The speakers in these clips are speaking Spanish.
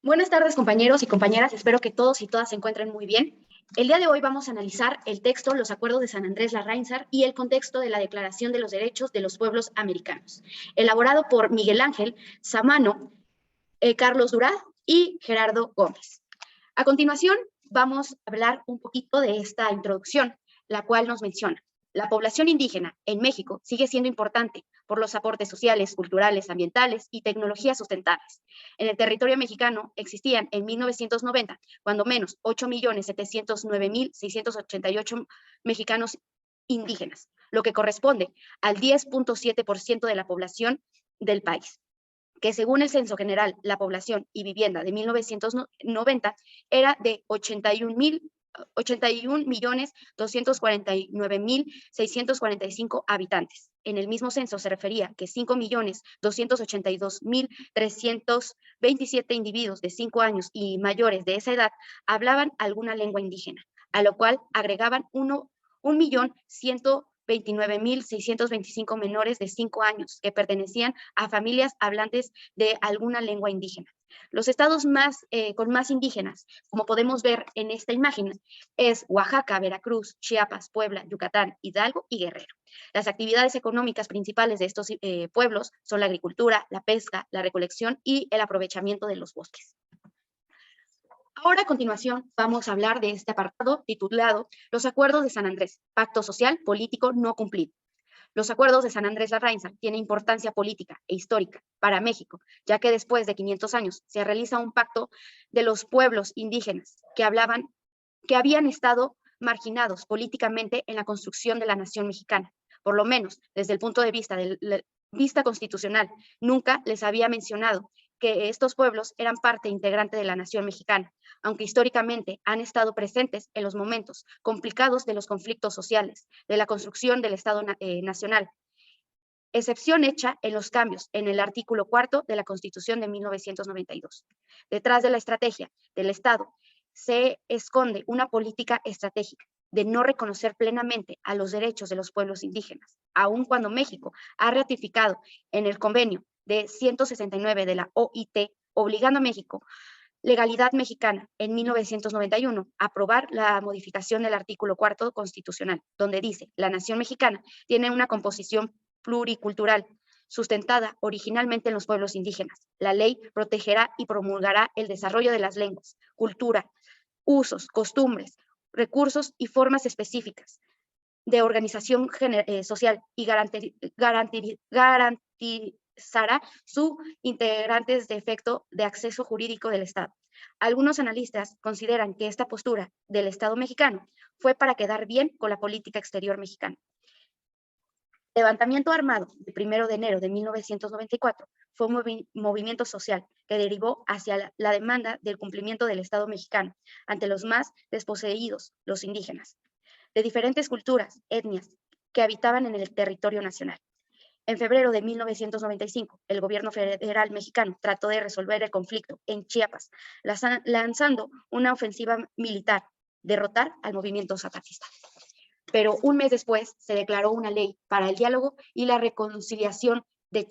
Buenas tardes, compañeros y compañeras. Espero que todos y todas se encuentren muy bien. El día de hoy vamos a analizar el texto, los acuerdos de San Andrés Larraínzar y el contexto de la Declaración de los Derechos de los Pueblos Americanos, elaborado por Miguel Ángel Samano, Carlos Durá y Gerardo Gómez. A continuación, vamos a hablar un poquito de esta introducción, la cual nos menciona: la población indígena en México sigue siendo importante por los aportes sociales, culturales, ambientales y tecnologías sustentables. En el territorio mexicano existían en 1990, cuando menos, 8.709.688 mexicanos indígenas, lo que corresponde al 10.7% de la población del país, que según el Censo General, la población y vivienda de 1990 era de 81.249.645 habitantes. En el mismo censo se refería que 5.282.327 individuos de 5 años y mayores de esa edad hablaban alguna lengua indígena, a lo cual agregaban 1.129.625 menores de 5 años que pertenecían a familias hablantes de alguna lengua indígena. Los estados con más indígenas, como podemos ver en esta imagen, es Oaxaca, Veracruz, Chiapas, Puebla, Yucatán, Hidalgo y Guerrero. Las actividades económicas principales de estos pueblos son la agricultura, la pesca, la recolección y el aprovechamiento de los bosques. Ahora, a continuación, vamos a hablar de este apartado titulado Los Acuerdos de San Andrés, Pacto Social Político No Cumplido. Los acuerdos de San Andrés Larraínzar tienen importancia política e histórica para México, ya que después de 500 años se realiza un pacto de los pueblos indígenas que habían estado marginados políticamente en la construcción de la nación mexicana. Por lo menos, desde el punto de vista constitucional, nunca les había mencionado que estos pueblos eran parte integrante de la nación mexicana, aunque históricamente han estado presentes en los momentos complicados de los conflictos sociales, de la construcción del Estado Nacional, excepción hecha en los cambios en el artículo 4 de la Constitución de 1992. Detrás de la estrategia del Estado se esconde una política estratégica de no reconocer plenamente a los derechos de los pueblos indígenas, aun cuando México ha ratificado en el convenio de 169 de la OIT, obligando a México, legalidad mexicana, en 1991, a aprobar la modificación del artículo 4 constitucional, donde dice: la nación mexicana tiene una composición pluricultural, sustentada originalmente en los pueblos indígenas. La ley protegerá y promulgará el desarrollo de las lenguas, cultura, usos, costumbres, recursos y formas específicas de organización social y garantizará su integrantes de efecto de acceso jurídico del Estado. Algunos analistas consideran que esta postura del Estado mexicano fue para quedar bien con la política exterior mexicana. Levantamiento armado del 1 de enero de 1994 fue un movimiento social que derivó hacia la demanda del cumplimiento del Estado mexicano ante los más desposeídos, los indígenas, de diferentes culturas, etnias, que habitaban en el territorio nacional. En febrero de 1995, el gobierno federal mexicano trató de resolver el conflicto en Chiapas, lanzando una ofensiva militar, derrotar al movimiento zapatista. Pero un mes después se declaró una ley para el diálogo y la reconciliación de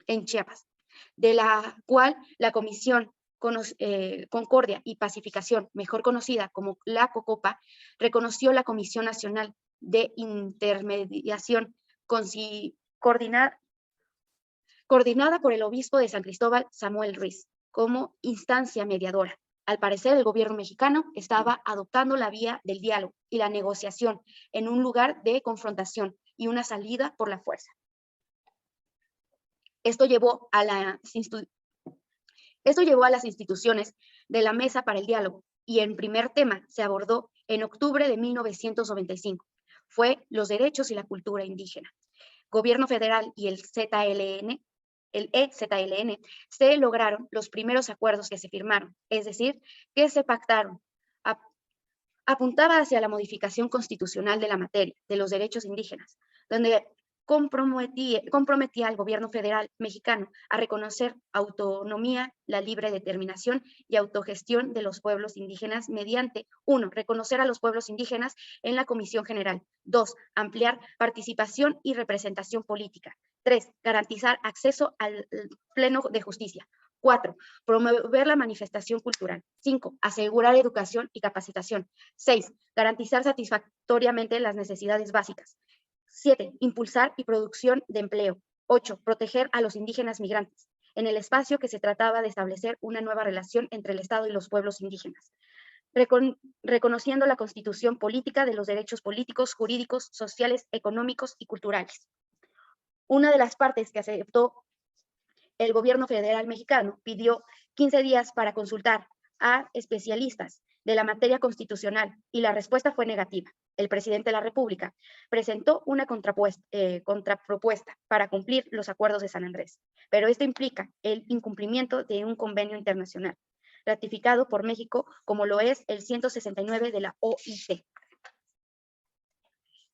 en Chiapas, de la cual la Comisión Concordia y Pacificación, mejor conocida como la COCOPA, reconoció la Comisión Nacional de Intermediación coordinada por el obispo de San Cristóbal, Samuel Ruiz, como instancia mediadora. Al parecer, el gobierno mexicano estaba adoptando la vía del diálogo y la negociación en un lugar de confrontación y una salida por la fuerza. Esto llevó a las instituciones de la Mesa para el Diálogo, y el primer tema se abordó en octubre de 1995. Fue los derechos y la cultura indígena. Gobierno federal y el EZLN, se lograron los primeros acuerdos que se firmaron, es decir, que se pactaron. Apuntaba hacia la modificación constitucional de la materia de los derechos indígenas, donde comprometía al gobierno federal mexicano a reconocer autonomía, la libre determinación y autogestión de los pueblos indígenas mediante: 1. Reconocer a los pueblos indígenas en la Comisión General. 2. Ampliar participación y representación política. 3. Garantizar acceso al pleno de justicia. 4, promover la manifestación cultural. 5, asegurar educación y capacitación. 6, garantizar satisfactoriamente las necesidades básicas. 7, impulsar y producción de empleo. 8, proteger a los indígenas migrantes, en el espacio que se trataba de establecer una nueva relación entre el Estado y los pueblos indígenas, reconociendo la constitución política de los derechos políticos, jurídicos, sociales, económicos y culturales. Una de las partes que aceptó el gobierno federal mexicano pidió 15 días para consultar a especialistas de la materia constitucional y la respuesta fue negativa. El presidente de la República presentó una contrapropuesta para cumplir los acuerdos de San Andrés, pero esto implica el incumplimiento de un convenio internacional ratificado por México, como lo es el 169 de la OIT.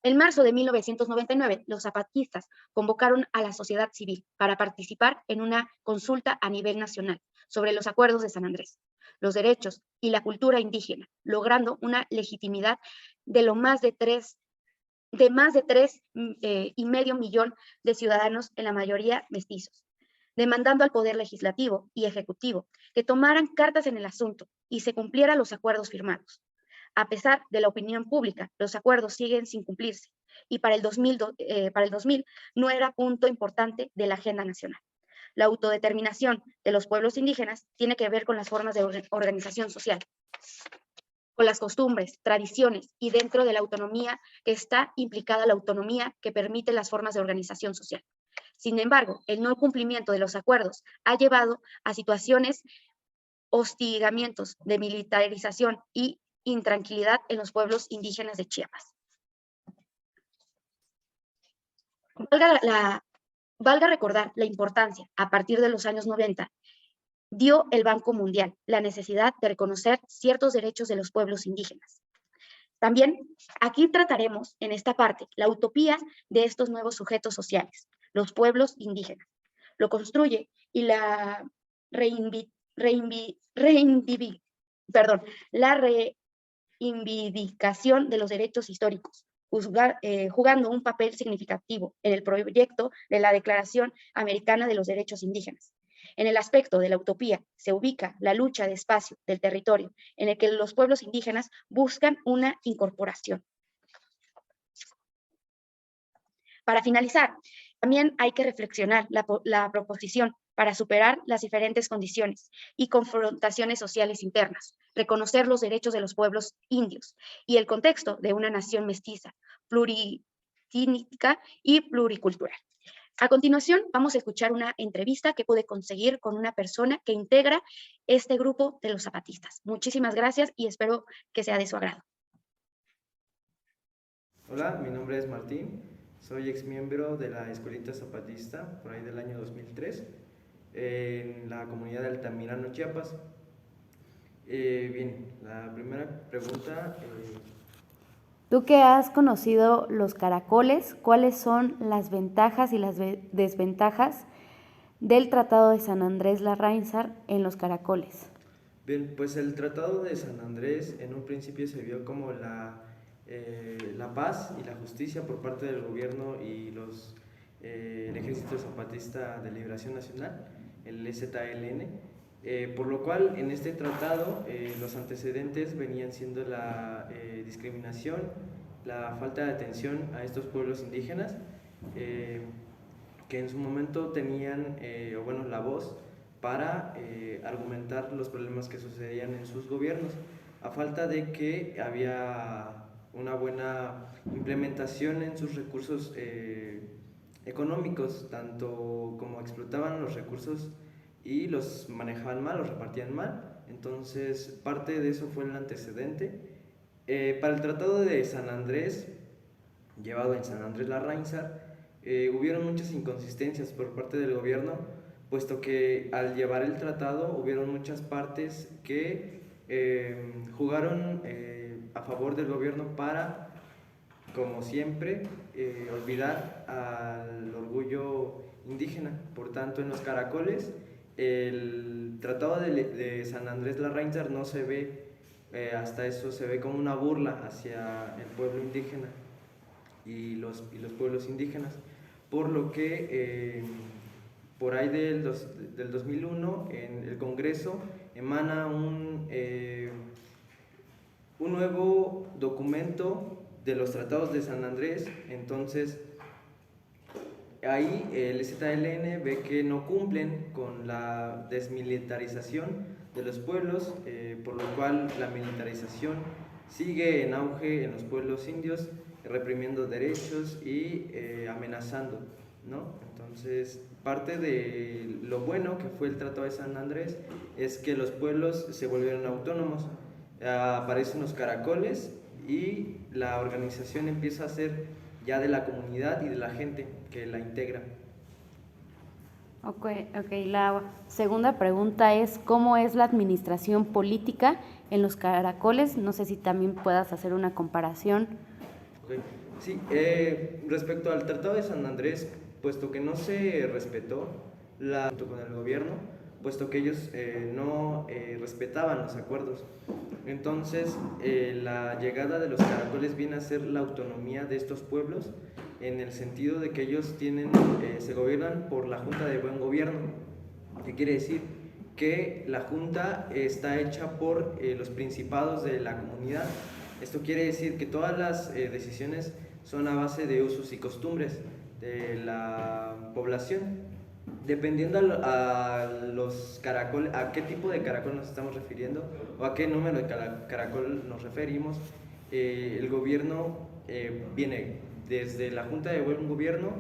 En marzo de 1999, los zapatistas convocaron a la sociedad civil para participar en una consulta a nivel nacional sobre los acuerdos de San Andrés, los derechos y la cultura indígena, logrando una legitimidad de más de 3,5 millones de ciudadanos, en la mayoría mestizos, demandando al Poder Legislativo y Ejecutivo que tomaran cartas en el asunto y se cumplieran los acuerdos firmados. A pesar de la opinión pública, los acuerdos siguen sin cumplirse y para el 2000 no era punto importante de la agenda nacional. La autodeterminación de los pueblos indígenas tiene que ver con las formas de organización social, con las costumbres, tradiciones y dentro de la autonomía que está implicada la autonomía que permite las formas de organización social. Sin embargo, el no cumplimiento de los acuerdos ha llevado a situaciones, hostigamientos, de militarización y intranquilidad en los pueblos indígenas de Chiapas. Valga recordar la importancia, a partir de los años 90, dio el Banco Mundial la necesidad de reconocer ciertos derechos de los pueblos indígenas. También aquí trataremos en esta parte la utopía de estos nuevos sujetos sociales, los pueblos indígenas. Lo construye y la reivindicación de los derechos históricos, jugando un papel significativo en el proyecto de la Declaración Americana de los Derechos Indígenas. En el aspecto de la utopía se ubica la lucha de espacio del territorio en el que los pueblos indígenas buscan una incorporación. Para finalizar, también hay que reflexionar la proposición para superar las diferentes condiciones y confrontaciones sociales internas, reconocer los derechos de los pueblos indios y el contexto de una nación mestiza, pluriétnica y pluricultural. A continuación, vamos a escuchar una entrevista que pude conseguir con una persona que integra este grupo de los zapatistas. Muchísimas gracias y espero que sea de su agrado. Hola, mi nombre es Martín, soy exmiembro de la Escuelita Zapatista, por ahí del año 2003, en la comunidad de Altamirano, Chiapas. Bien, la primera pregunta... Tú que has conocido los caracoles, ¿cuáles son las ventajas y las desventajas del Tratado de San Andrés Larrainzar en los caracoles? Bien, pues el Tratado de San Andrés en un principio se vio como la paz y la justicia por parte del gobierno y el Ejército Zapatista de Liberación Nacional, el EZLN, por lo cual en este tratado los antecedentes venían siendo la discriminación, la falta de atención a estos pueblos indígenas, que en su momento tenían la voz para argumentar los problemas que sucedían en sus gobiernos, a falta de que había una buena implementación en sus recursos económicos, tanto como explotaban los recursos y los manejaban mal, los repartían mal. Entonces, parte de eso fue el antecedente. Para el Tratado de San Andrés, llevado en San Andrés Larrainzar, hubieron muchas inconsistencias por parte del gobierno, puesto que al llevar el tratado hubieron muchas partes que jugaron a favor del gobierno para, como siempre, olvidar al orgullo indígena. Por tanto, en los caracoles, el Tratado de San Andrés Larrainzar no se ve, hasta eso se ve como una burla hacia el pueblo indígena y los pueblos indígenas, por lo que por ahí del 2001, en el Congreso emana un nuevo documento de los tratados de San Andrés. Entonces ahí el ZLN ve que no cumplen con la desmilitarización de los pueblos, por lo cual la militarización sigue en auge en los pueblos indios, reprimiendo derechos y amenazando, ¿no? Entonces, parte de lo bueno que fue el Tratado de San Andrés es que los pueblos se volvieron autónomos, aparecen los caracoles y la organización empieza a ser ya de la comunidad y de la gente que la integra. Ok, la segunda pregunta es, ¿cómo es la administración política en los caracoles? No sé si también puedas hacer una comparación. Okay. Sí, respecto al Tratado de San Andrés, puesto que no se respetó junto con el gobierno, puesto que ellos no respetaban los acuerdos. Entonces, la llegada de los caracoles viene a ser la autonomía de estos pueblos, en el sentido de que ellos se gobiernan por la Junta de Buen Gobierno. ¿Qué quiere decir? Que la Junta está hecha por los principados de la comunidad. Esto quiere decir que todas las decisiones son a base de usos y costumbres de la población. Dependiendo a los caracoles, a qué tipo de caracol nos estamos refiriendo o a qué número de caracol nos referimos, el gobierno viene desde la Junta de Buen Gobierno,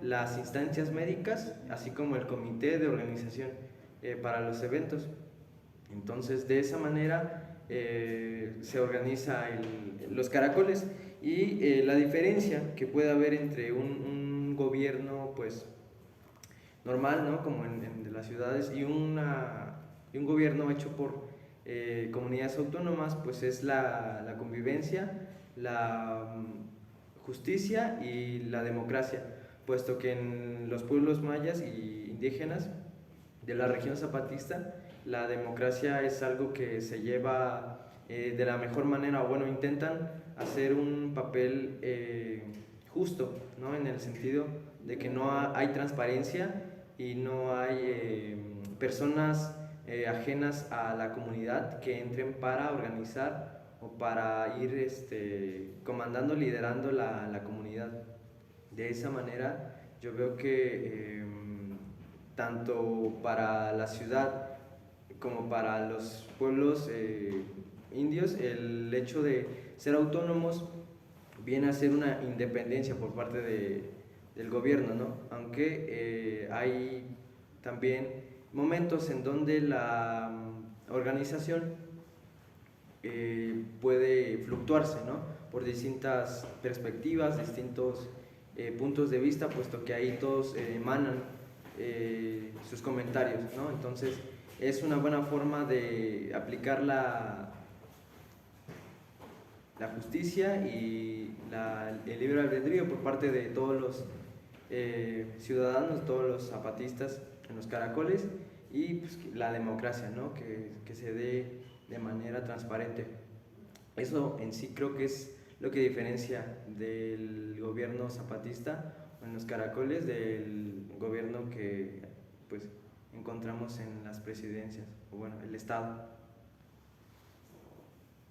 las instancias médicas, así como el comité de organización para los eventos. Entonces, de esa manera se organiza los caracoles, y la diferencia que puede haber entre un gobierno pues normal, ¿no? Como de las ciudades, y un gobierno hecho por comunidades autónomas, pues es la convivencia, la justicia y la democracia, puesto que en los pueblos mayas y indígenas de la región zapatista, la democracia es algo que se lleva de la mejor manera, o bueno, intentan hacer un papel justo, ¿no? En el sentido de que no hay transparencia y no hay personas ajenas a la comunidad que entren para organizar o para ir comandando, liderando la comunidad. De esa manera yo veo que tanto para la ciudad como para los pueblos indios, el hecho de ser autónomos viene a ser una independencia por parte del gobierno, ¿no? Aunque hay también momentos en donde la organización puede fluctuarse, ¿no? Por distintas perspectivas, distintos puntos de vista, puesto que ahí todos emanan sus comentarios, ¿no? Entonces es una buena forma de aplicar la justicia y el libre albedrío por parte de todos los ciudadanos, todos los zapatistas en los caracoles, y pues, la democracia, ¿no? que se dé de manera transparente. Eso en sí creo que es lo que diferencia del gobierno zapatista en los caracoles del gobierno que pues encontramos en las presidencias, o bueno, el Estado.